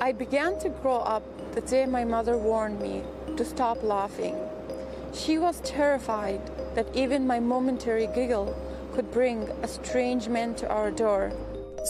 I began to grow up the day my mother warned me to stop laughing. She was terrified that even my momentary giggle could bring a strange man to our door.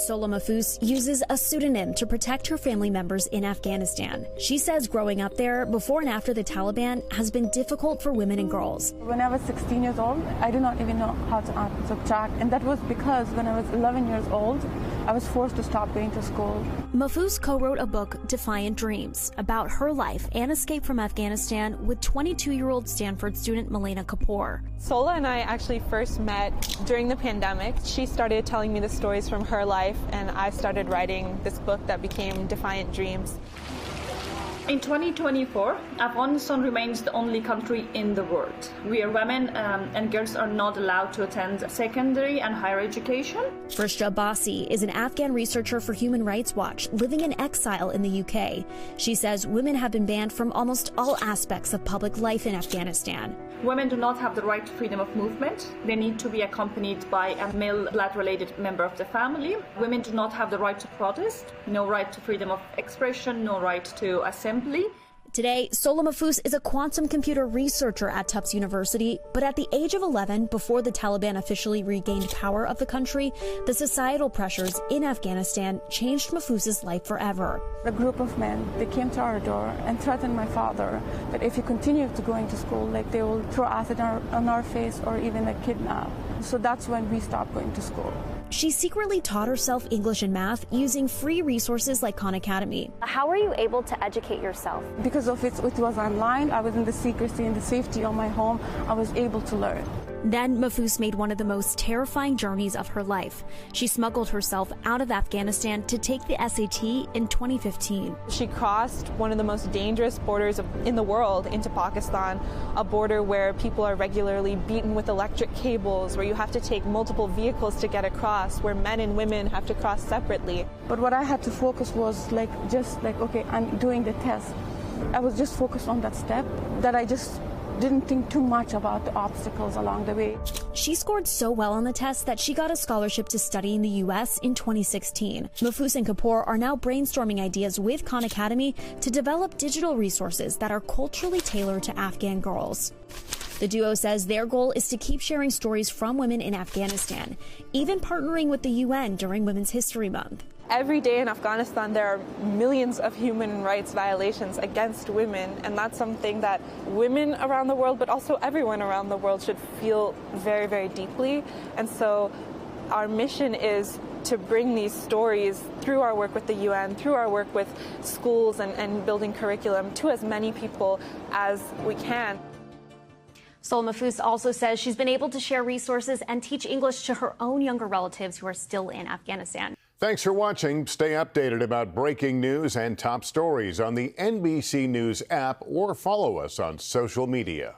Sola Mahfouz uses a pseudonym to protect her family members in Afghanistan. She says growing up there before and after the Taliban has been difficult for women and girls. When I was 16 years old, I did not even know how to subtract, and that was because when I was 11 years old, I was forced to stop going to school. Mahfouz co-wrote a book, Defiant Dreams, about her life and escape from Afghanistan with 22-year-old Stanford student Milena Kapoor. Sola and I actually first met during the pandemic. She started telling me the stories from her life, and I started writing this book that became Defiant Dreams. In 2024, Afghanistan remains the only country in the world where women and girls are not allowed to attend secondary and higher education. Frishta Abbasi is an Afghan researcher for Human Rights Watch living in exile in the UK. She says women have been banned from almost all aspects of public life in Afghanistan. Women do not have the right to freedom of movement. They need to be accompanied by a male blood-related member of the family. Women do not have the right to protest, no right to freedom of expression, no right to assembly. Today, Sola Mahfouz is a quantum computer researcher at Tufts University, but at the age of 11, before the Taliban officially regained power of the country, the societal pressures in Afghanistan changed Mahfouz's life forever. A group of men, they came to our door and threatened my father that if he continued to going to school, like they will throw acid on our face or even kidnap. So that's when we stopped going to school. She secretly taught herself English and math using free resources like Khan Academy. How were you able to educate yourself? Because of it was online, I was in the secrecy and the safety of my home, I was able to learn. Then Mahfouz made one of the most terrifying journeys of her life. She smuggled herself out of Afghanistan to take the SAT in 2015. She crossed one of the most dangerous borders in the world into Pakistan, a border where people are regularly beaten with electric cables, where you have to take multiple vehicles to get across, where men and women have to cross separately. But what I had to focus was okay, I'm doing the test. I was just focused on that step, that I just didn't think too much about the obstacles along the way. She scored so well on the test that she got a scholarship to study in the U.S. in 2016. Mahfouz and Kapoor are now brainstorming ideas with Khan Academy to develop digital resources that are culturally tailored to Afghan girls. The duo says their goal is to keep sharing stories from women in Afghanistan, even partnering with the UN during Women's History Month. Every day in Afghanistan, there are millions of human rights violations against women, and that's something that women around the world, but also everyone around the world, should feel very, very deeply. And so our mission is to bring these stories through our work with the UN, through our work with schools and building curriculum to as many people as we can. Sola Mahfouz also says she's been able to share resources and teach English to her own younger relatives who are still in Afghanistan. Thanks for watching. Stay updated about breaking news and top stories on the NBC News app or follow us on social media.